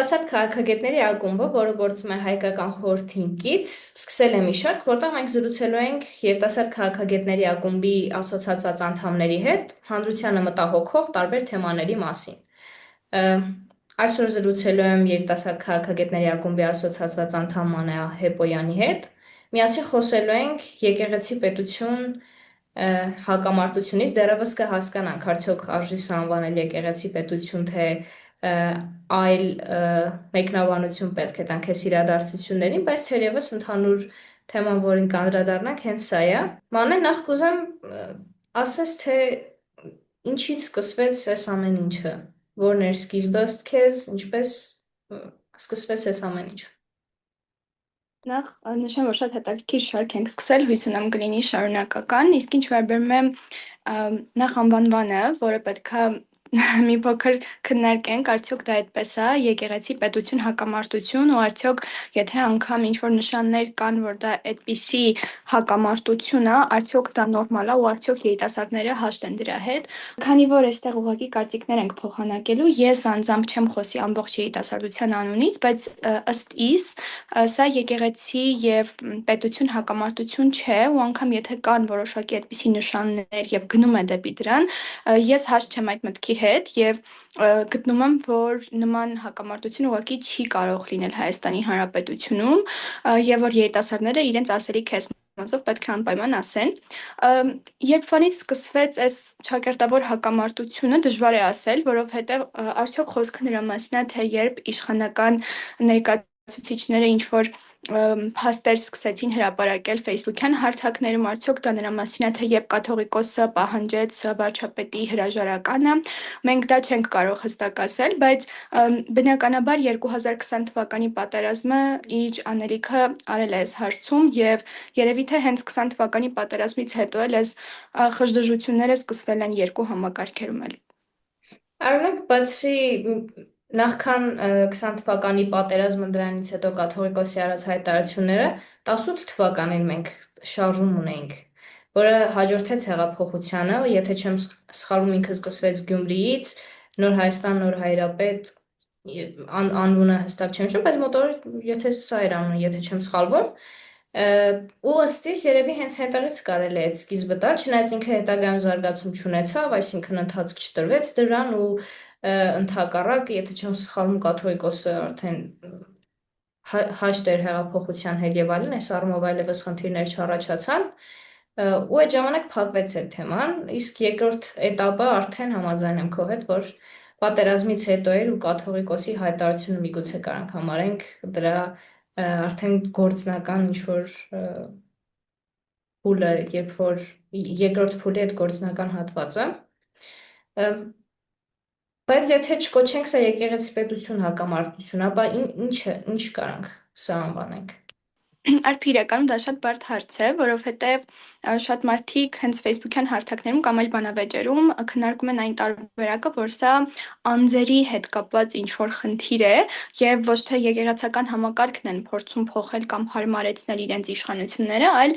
Երիտասարդ քաղաքագետների ակումբը, որը գործում է հայկական խորհրդին կից, սկսել է մի շարք, որտեղ մենք զրուցելու ենք երիտասարդ քաղաքագետների ակումբի ասոցացված անդամների հետ հանրությանը մտահոգող տարբեր թեմաների մասին։ Ը, Այսօր զրուցելու եմ երիտասարդ քաղաքագետների ակումբի ասոցացված անդամ Մանեա Հեպոյանի հետ։ Միասին խոսելու ենք եկեղեցի պետություն հակամարտությունից դեռևս կհասկանանք, արդյոք արժի սա անվանել եկեղեցի պետություն, թե այլ մեկնաբանություն պետք է տանք այս իրադարձություններին, բայց թերևս ընդհանուր թեման, որին կանդրադառնանք, հենց սա է։ Մանե, նախ կուզեմ ասես, թե ինչից սկսվեց այս ամեն ինչը, որն էր սկիզբը ըստ քեզ, ինչպես սկսվեց այս ամեն ինչը։ Նախ նշեմ, որ շատ հետաքրքիր շարք ենք սկսել, հույս ունեմ կլինի շարունակական, իսկ ինչ վերաբերում է նախ անվանմանը, որը պետքա մի փոքր քննարկենք, արդյոք դա այդպես է, եկեղեցի պետություն հակամարտություն, ու արդյոք եթե անգամ ինչ որ նշաններ կան, որ դա այդպիսի հակամարտություն է, արդյոք դա նորմալ է ու արդյոք երիտասարդները հաշտ են դրա հետ։ Քանի որ այստեղ ուղղակի կարծիքներ ենք փոխանակելու, ես անձամբ չեմ խոսի ամբողջ երիտասարդության անունից, բայց ըստ իս սա եկեղեցի եւ պետություն հակամարտություն չէ, ու անգամ եթե կան որոշակի այդպիսի նշաններ եւ գնում է դեպի դրան, ես հաշտ չեմ այդ մտքի հետ եւ գտնում եմ, որ նման հակամարտություն ուղղակի չի կարող լինել Հայաստանի Հանրապետությունում եւ որ երիտասարդները իրենց ասելիքը մասով պետք է անպայման ասեն։ Երբվանից սկսվեց այս ճակերտավոր հակամարտությունը, դժվար է ասել, որովհետեւ արդյոք խոսքը նրա մասին է, թե երբ իշխանական ներկայացուցիչները ինչ որ փաստեր սկսեցին հրապարակել Facebook-յան հարթակներում, արդյոք դա նրա մասին է, թե երբ կաթողիկոսը պահանջեց վարչապետի հրաժարականը, մենք դա չենք կարող հստակ ասել, բայց բնականաբար 2020 թվականի պատերազմը իր անելիքը արել է այս հարցում եւ երևի թե հենց 20 թվականի պատերազմից հետո էլ այս խժդժությունները սկսվել են երկու համակարգերում էլ։ Արունակ, բացի նախքան 20 թվականի պատերազմը դրանից հետո կաթողիկոսի արած հայտարարությունները, 18 թվականին մենք շարժում ունեինք, որը հաջորդեց հեղափոխությանը, եթե չեմ սխալվում, ինքը սկսվեց Գյումրիից, Նոր Հայաստան, Նոր Հայրապետ, անունը հստակ չեմ հիշում, բայց մոտորը, եթե սա էր անունը, եթե չեմ սխալվում, ու ըստ իս երևի հենց հետագից կարելի է այդ սկիզբը տալ, չնայած ինքը հետագայում զարգացում չունեցավ, այսինքն ընթացք չտրվեց դրան ու ընդհակառակ, եթե չեմ սխալվում, կաթողիկոսը արդեն հաշտ էր հեղափոխության հետ եւ այլն, այս առումով այլևս խնդիրներ չառաջացան, ու այդ ժամանակ փակվեց այդ թեման, իսկ երկրորդ էտապը արդեն համաձայն եմ քո հետ, որ պատերազմից հետո էր ու կաթողիկոսի հայտարարությունը միգուցե կարանք համարենք դրա արդեն գործնական ինչ-որ փուլը, երբ որ երկրորդ փուլի այդ գործնական հատվածը, բայց եթե չկոչենք սա եկեղեցի պետություն հակամարտություն, ապա ինչ կարանք սա անվանենք։ Արփի իրականում դա շատ բարդ հարց է, որովհետև շատ մարդիկ հենց Facebook-յան հարթակներում կամ այլ բանավեճերում քննարկում են այն տարբերակը, որ սա անձերի հետ կապված ինչ-որ խնդիր է եւ ոչ թե եկեղեցական համակարգն են փորձում փոխել կամ հարմարեցնել իրենց իշխանությունները, այլ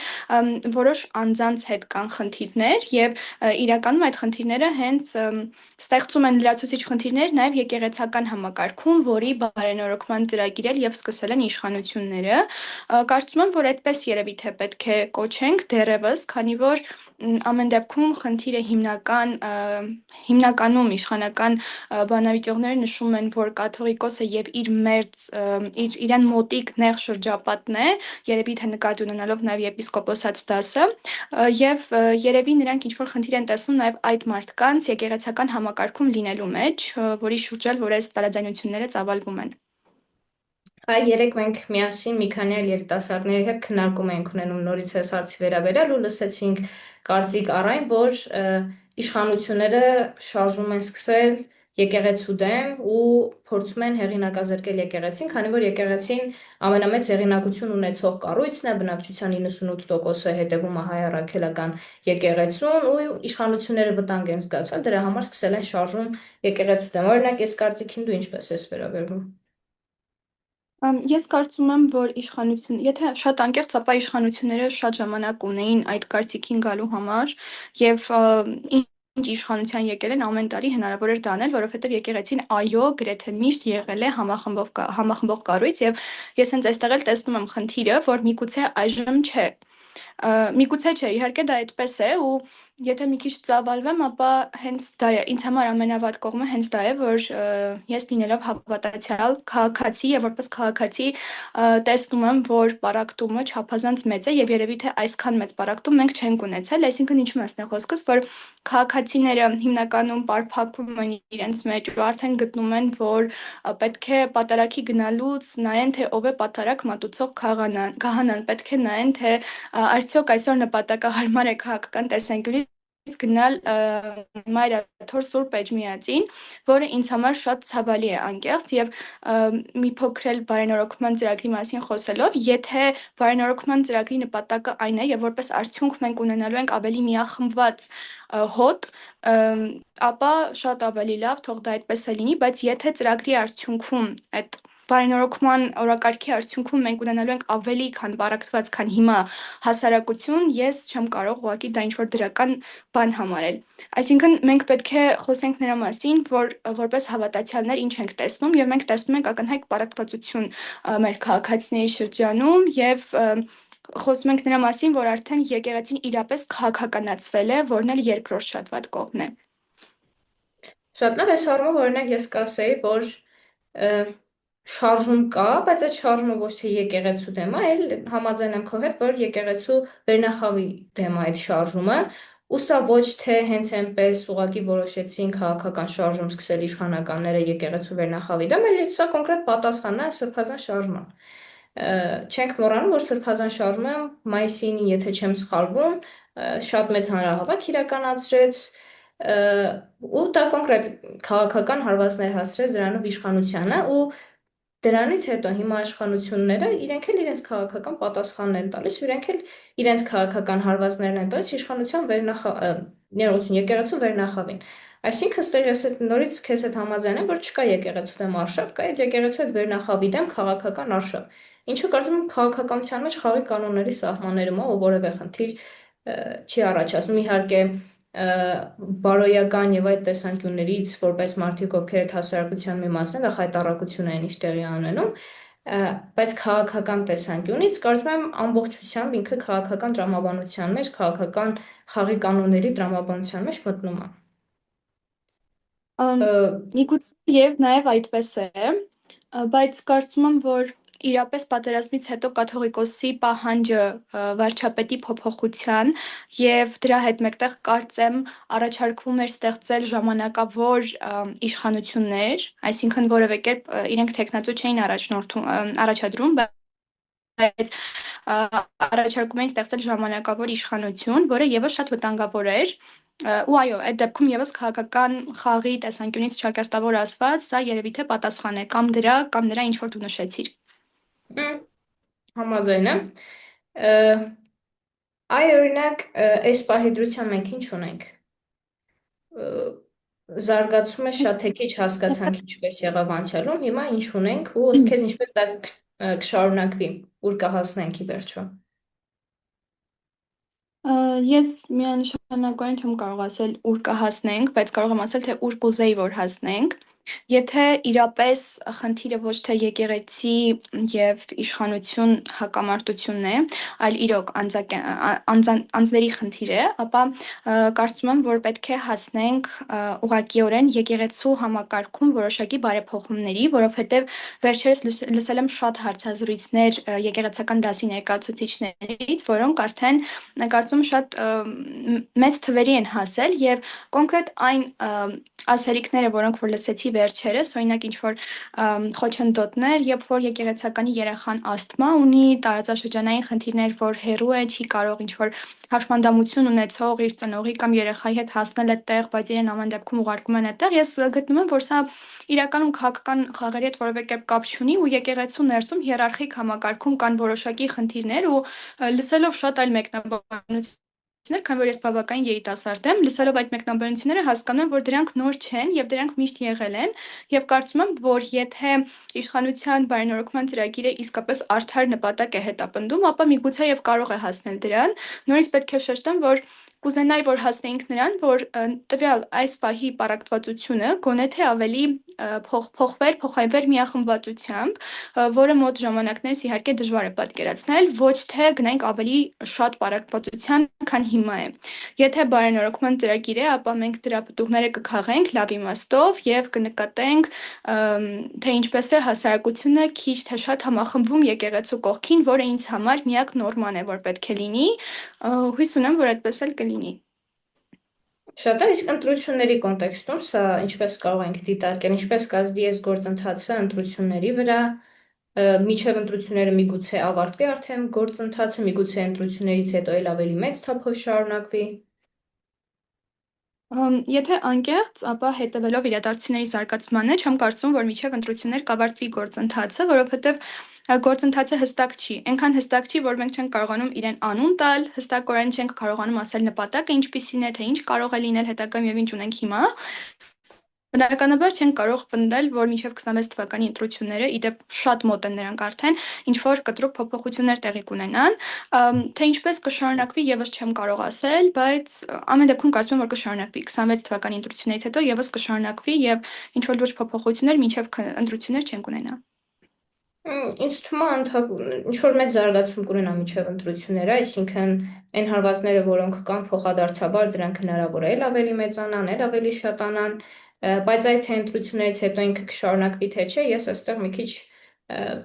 որոշ անձանց հետ կան խնդիրներ եւ իրականում այդ խնդիրները հենց ստեղծում են լրացուցիչ խնդիրներ նաեւ եկեղեցական համակարգում, որի բարենորոգման ծրագիր էլ եւ սկսել են իշխանությունները։ Կարծում եմ, որ այդպես երևի թե պետք է կոչենք դեռևս, քանի որ ամեն դեպքում խնդիրը հիմնականում իշխանական բանավիճողները նշում են, որ կաթողիկոսը եւ իր մերձ իրեն մոտիկ նեղ շրջապատն է, երևի թե նկատի ունենալով նաեւ եպիսկոպոսած դասը, եւ երևի նրանք ինչ որ խնդիր են տեսնում նաեւ այդ մարդկանց եկեղեցական համակարգում լինելու մեջ, որի շուրջ էլ որ այս տարաձայնությունները ծավալվում են։ Երեք մենք միասին մի քանի այլ երիտասարդների հետ քննարկում ենք ունենում նորից այս հարցի վերաբերյալ ու լսեցինք կարծիք առայն, որ իշխանությունները շարժում են սկսել եկեղեցու դեմ ու փորձում են հեղինակազրկել եկեղեցին, քանի որ եկեղեցին ամենամեծ հեղինակություն ունեցող կառույցն է, բնակչության 98%-ը հետևում է հայ առաքելական եկեղեցուն ու իշխանությունները վտանգ են զգացել, դրա համար սկսել են շարժում եկեղեցու դեմ։ Օրինակ, այս կարծիքին դու ինչպես ես վերաբերվում։ Ես կարծում եմ, որ եթե շատ անկեղծ, ապա իշխանությունները շատ ժամանակ ունեին այդ կարծիքին գալու համար եւ ինչ իշխանության եկել են, ամեն տարի հնարավոր էր դա անել, որովհետև եկեղեցին այո, գրեթե միշտ եղել է համախմբող կառույց եւ ես հենց այստեղ էլ տեսնում եմ խնդիրը, որ միգուցե այժմ չէ։ Միգուցե չէ, իհարկե դա այդպես է ու եթե մի քիչ ծավալվեմ, ապա հենց դա է, ինձ համար ամենավատ կողմը հենց դա է, որ ես լինելով հավատացյալ քաղաքացի եւ որպես քաղաքացի տեսնում եմ, որ պարակտումը չափազանց մեծ է եւ երևի թե այսքան մեծ պարակտում մենք չենք ունեցել, այսինքն ինչու մասն է խոսքս, որ քաղաքացիները հիմնականում պարփակվում են իրենց մեջ ու արդեն գտնում են, որ պետք է պատարագի գնալուց նայեն, թե ով է պատարագ մատուցող քահանան, պետք է նայեն, թե արդյոք այսօր նպատակահարմար է քաղաքական տեսանկյունից գնալ Մայրաթոր Սուրբ Էջմիածին, որը ինձ համար շատ ցավալի է անկեղծ եւ մի փոքր էլ բարենորոգման ծրագրի մասին խոսելով, եթե բարենորոգման ծրագրի նպատակը այն է եւ որպես արդյունք մենք ունենալու ենք ավելի միախմբված հոտ, ապա շատ ավելի լավ, թող դա այդպես է լինի, բայց եթե ծրագրի արդյունքում այդ բարենորոգման օրակարգի արդյունքում մենք ունենալու ենք ավելի քան բարակտված, քան հիմա հասարակություն, ես չեմ կարող ուղղակի դա ինչ-որ դրական բան համարել։ Այսինքն մենք պետք է խոսենք նրա մասին, որ որպես հավատացյալներ ինչ ենք տեսնում եւ մենք տեսնում ենք ակնհայտ բարակտվածություն մեր քաղաքացիների շրջանում եւ խոսում ենք նրա մասին, որ արդեն եկեղեցին իրապես քաղաքականացվել է, որն էլ երկրորդ շատ վատ կողմն է։ Շատ լավ, այս առումով օրինակ ես կասեի, որ ը, շարժում կա, բայց այդ շարժումը ոչ թե եկեղեցու դեմ է, այլ համաձայն եմ քո հետ, որ եկեղեցու վերնախավի դեմ է այդ շարժումը, ու սա ոչ թե հենց այնպես ուղղակի որոշեցին քաղաքական շարժում սկսել իշխանականները եկեղեցու վերնախավի դեմ, այլ սա կոնկրետ պատասխանն է սրբազան շարժման։ Չենք մոռանում, որ սրբազան շարժումը մայիսին, եթե չեմ սխալվում, շատ մեծ հանրահավաք իրականացրեց, ու դա կոնկրետ քաղաքական հարվածներ հասցրեց դրանով իշխանությանը ու դրանից հետո հիմա իշխանությունները իրենք էլ իրենց քաղաքական պատասխանն են տալիս, իրենք էլ իրենց քաղաքական հարվածներն են տալիս իշխանության ներողություն, եկեղեցու վերնախավին։ Այսինքն ստեղ ես նորից քեզ հետ համաձայն եմ, որ չկա եկեղեցու դեմ արշավ, կա այդ եկեղեցու այդ վերնախավի դեմ քաղաքական արշավ։ Ինչը կարծում եմ քաղաքականության մեջ խաղի կանոնների սահմաններում է, ով որևէ խնդիր չի առաջացնում։ Իհարկե, բարոյական եւ այդ տեսանկյուններից, որպես մարդիկ, ովքեր այդ հասարակության մի մասն են, դա խայտառակություն է, ինչ տեղի ունենում, բայց քաղաքական տեսանկյունից կարծում եմ ամբողջությամբ ինքը քաղաքական տրամաբանության մեջ, քաղաքական խաղի կանոնների տրամաբանության մեջ մտնում է։ Միգուցե եւ նաեւ այդպես է, բայց կարծում եմ, որ իրապես պատերազմից հետո կաթողիկոսի պահանջը վարչապետի փոփոխության եւ դրա հետ մեկտեղ կարծեմ առաջարկվում էր ստեղծել ժամանակավոր իշխանություններ, այսինքն որևէ կերպ իրենք տեխնացու չէին առաջադրում, բայց առաջարկում էին ստեղծել ժամանակավոր իշխանություն, որը եւս շատ վտանգավոր էր, ու այո, այդ դեպքում եւս քաղաքական խաղի տեսանկյունից ճակերտավոր ասված, սա երևի թե պատասխան է կամ դրա, կամ նրա ինչ որ դու նշեցիր։ Համաձայն եմ։ Այ օրինակ, այս պահի դրությամբ մենք ինչ ունենք։ Զարգացումը շատ թե քիչ հասկացանք ինչպես եղավ անցյալում, հիմա ինչ ունենք ու ըստ քեզ ինչպես դա կշարունակվի, ուր կհասնենք ի վերջո։ Ես միանշանակորեն չեմ կարող ասել ուր կհասնենք, բայց կարող եմ ասել, թե ուր կուզեի, որ հասնենք։ Եթե իրապես խնդիրը ոչ թե եկեղեցի եւ իշխանություն հակամարտությունն է, այլ իրոք անձների խնդիր է, ապա կարծում եմ, որ պետք է հասնենք ուղղակիորեն եկեղեցու համակարգում որոշակի բարեփոխումների, որովհետեւ վերջերս լսել եմ շատ հարցազրույցներ եկեղեցական դասի ներկայացուցիչներից, որոնք արդեն կարծում եմ շատ մեծ թվերի են հասել եւ կոնկրետ այն ասելիքները, որոնք որ լսեցի վերջերս, օրինակ ինչ որ խոչընդոտներ, երբ որ եկեղեցականի երեխան ասթմա ունի, տարածաշրջանային խնդիրներ, որ հեռու է, չի կարող ինչ որ հաշմանդամություն ունեցող իր ծնողի կամ երեխայի հետ հասնել այդտեղ, բայց իրեն ամեն դեպքում ուղարկում են այդտեղ, ես գտնում եմ, որ սա իրականում քաղաքական խաղերի հետ որևէ կերպ կապ չունի ու եկեղեցու ներսում հիերարխիկ համակարգում կան որոշակի խնդիրներ ու լսելով շատ այլ մեկնաբանություններ, քանի որ ես բավականին երիտասարդ եմ, լսելով այդ մեկնաբանությունները հասկանում եմ, որ դրանք նոր չեն եւ դրանք միշտ եղել են եւ կարծում եմ, որ եթե իշխանության բարենորոգման ծրագիրը իսկապես արդար նպատակ է հետապնդում, ապա միգուցե եւ կարող է հասնել դրան։ Նորից պետք է շեշտեմ, որ կուզենայի, որ հասնեինք նրան, որ տվյալ այս պահի պարակտվածությունը գոնե թե ավելի փոխվեր միախմբվածությամբ, որը մոտ ժամանակներս իհարկե դժվար է պատկերացնել, ոչ թե գնանք ավելի շատ պարակտվածության, քան հիմա է։ Եթե բարենորոգման ծրագիր է, ապա մենք դրա պտուղները կքաղենք լավ իմաստով եւ կնկատենք, թե ինչպես է հասարակությունը քիչ թե շատ համախմբվում եկեղեցու կողքին, որը ինձ համար միակ նորման է, որ պետք է լինի, հույս ունեմ, որ այդպես էլ կլինի։ Շատ է, իսկ ընտրությունների կոնտեքստում սա ինչպես կարող ենք դիտարկել, ինչպես կազդի այս գործընթացը ընտրությունների վրա, միջև ընտրությունները միգուցե ավարտվի արդեն գործընթացը, միգուցե ընտրություններից հետո էլ ավելի մեծ թափով շարունակվի։ Եթե անկեղծ, ապա հետևելով իրադարձությունների զարգացմանը, չեմ կարծում, որ միջև ընտրություններ կավարտվի գործընթացը, որովհետև գործընթացը հստակ չի։ Այնքան հստակ չի, որ մենք չենք կարողանում իրեն անուն տալ, հստակորեն չենք կարողանում ասել նպատակը ինչպիսին է, թե ինչ կարող է լինել հետագայում եւ ինչ ունենք հիմա։ Բնականաբար չենք կարող պնդել, որ մինչև 26 թվականի ընտրությունները, իդեպ շատ մոտ են նրանք արդեն, ինչ որ կտրուկ փոփոխություններ տեղի կունենան, թե ինչպես կշարունակվի եւս չեմ կարող ասել, բայց ամեն դեպքում կարծում եմ, որ կշարունակվի 26 թվականի ընտրություններից հետո եւս կշարունակվի եւ ինչ որ լուրջ փոփոխություններ մինչև ընտրություններ չենք ունենա։ Ինձ թվում է ինչ որ մեծ զարգացում կունենա միջև ընտրությունները, այսինքն այն հարվածները, որոնք կան փոխադարձաբար, դրանք հնարավոր է էլ ավելի մեծանան, էլ ավելի շատանան, բայց այդ թե ընտրություններից հետո ինքը կշարունակվի թե չէ, ես այստեղ մի քիչ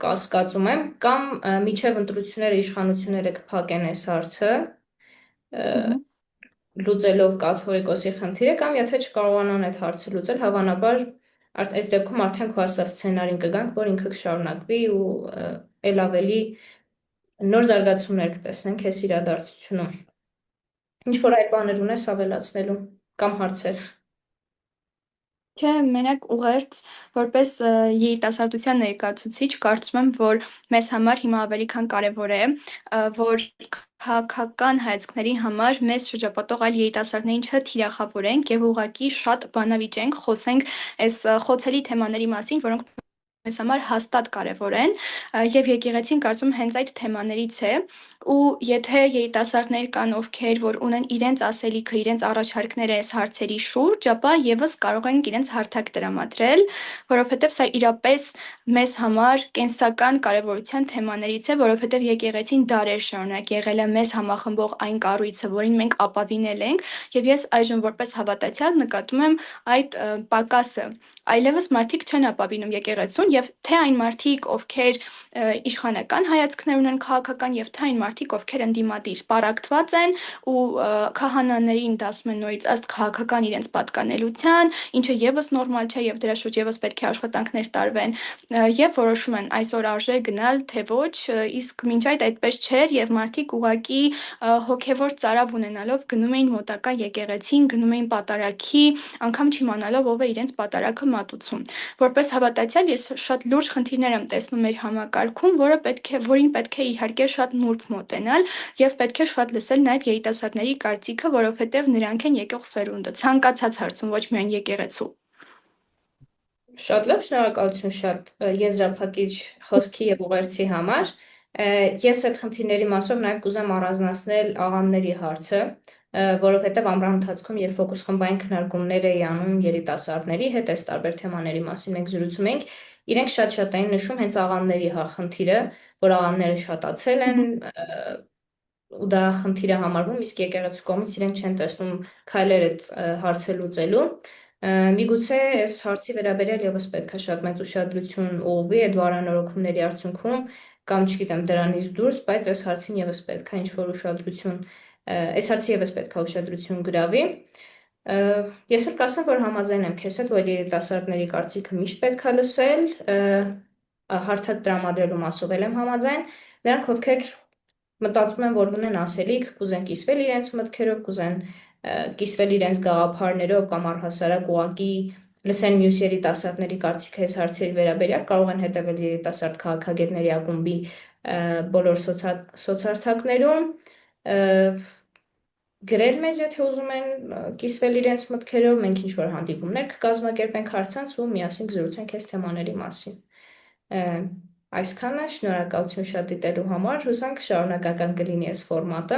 կասկածում եմ, կամ միջև ընտրությունները իշխանությունները կփակեն այս հարցը, Մгм. լուծելով կաթողիկոսի խնդիրը, կամ եթե չկարողանան այդ հարցը լուծել, հավանաբար այս դեպքում արդեն քո ասած սցենարին կգանք, որ ինքը կշարունակվի ու էլ ավելի նոր զարգացումներ կտեսնենք այս իրադարձությունում։ Ինչ որ այլ բաներ ունես ավելացնելու կամ հարցեր։ Չէ, մենակ ուղերձ, որպես երիտասարդության ներկայացուցիչ, կարծում եմ, որ մեզ համար հիմա ավելի քան կարևոր է, որ քաղաքական հայացքների համար մեզ շրջապատող այլ երիտասարդներին չթիրախավորենք եւ ուղղակի շատ բանավիճենք, խոսենք այս խոցելի թեմաների մասին, որոնք մեզ համար հաստատ կարևոր են, եւ եկեղեցին կարծում հենց այդ թեմաներից է, ու եթե երիտասարդներ կան, ովքեր որ ունեն իրենց ասելիքը, իրենց առաջարկները այս հարցերի շուրջ, ապա եւս կարող են իրենց հարթակ տրամադրել, որովհետեւ սա իրապես մեզ համար կենսական կարևորության թեմաներից է, որովհետեւ եկեղեցին դարեր շարունակ եղել է մեզ համախմբող այն կառույցը, որին մենք ապավինել ենք, եւ ես այժմ որպես հավատացյալ նկատում եմ այդ պակասը։ Այլևս մարդիկ չեն ապավինում եկեղեցուն եւ թե այն մարդիկ, ովքեր իշխանական հայացքներ ունեն քաղաքական եւ թե այն մարդիկ, ովքեր ընդդիմադիր պարակտված են ու քահանաներին դասում են նորից ըստ քաղաքական իրենց պատկանելության, ինչը եւս նորմալ չէ եւ դրա շուրջ եւս պետք է աշխատանքներ տարվեն եւ որոշում են այսօր արժե գնալ թե ոչ, իսկ մինչ այդ այդպես չէր եւ մարդիկ ուղակի հոգեվոր ծարավ ունենալով գնում էին մոտակա եկեղեցին, գնում էին պատարագի, անգամ չիմանալով ով է իրենց պատարագը մատուցում։ Որպես հավատացյալ ես շատ լուրջ խնդիրներ եմ տեսնում մեր համակարգում, որին պետք է իհարկե շատ նուրբ մոտենալ եւ պետք է շատ լսել նաեւ երիտասարդների կարծիքը, որովհետեւ նրանք են եկող սերունդը, ցանկացած հարցում, ոչ միայն եկեղեցու։ Շատ լավ, շնորհակալություն շատ եզրափակիչ խոսքի եւ ուղերձի համար։ Ես այդ խնդիրների մասով նաև կուզեմ առանձնացնել աղանդների հարցը, որովհետև ամռան ընթացքում, երբ ֆոկուս խմբային քննարկումներ էի անում երիտասարդների հետ, այս տարբեր թեմաների մասին մենք զրուցում ենք, իրենք շատ-շատ էին նշում հենց աղանդների խնդիրը, որ աղանդները շատացել են, ու դա խնդիր է համարվում, իսկ եկեղեցու կողմից իրենք չեն տեսնում քայլեր այդ հարցը լուծելու։ Միգուցե այս հարցի վերաբերյալ եւս պետք է շատ մեծ ուշադրություն ուղղվի այդ բարանորոգումների արդյունքում, կամ չգիտեմ դրանից դուրս, բայց այս հարցին եւս պետք է ինչ-որ ուշադրություն, այս հարցի եւս պետք է ուշադրություն գրավի։ Ես էլ կասեմ, որ համաձայն եմ քեզ հետ, որ երիտասարդների կարծիքը միշտ պետք է լսել, հարթակ տրամադրելու մասով էլ եմ համաձայն, նրանք ովքեր մտածում են, որ ունեն ասելիք, կուզեն կիսվել իրենց մտքերով, կուզեն կիսվել իրենց գաղափարներով կամ առհասարակ ուղղակի լսեն մյուս երիտասարդների կարծիքը այս հարցերի վերաբերյալ, կարող են հետևել երիտասարդ քաղաքագետների ակումբի բոլոր սոցհարթակներում, գրել մեզ, եթե ուզում են կիսվել իրենց մտքերով, մենք ինչ-որ հանդիպումներ կկազմակերպենք հարցանց ու միասին կզրուցենք այս թեմաների մասին։ Այսքանը, շնորհակալություն շատ դիտելու համար, հուսանք շարունակական կլինի այս ֆորմատը։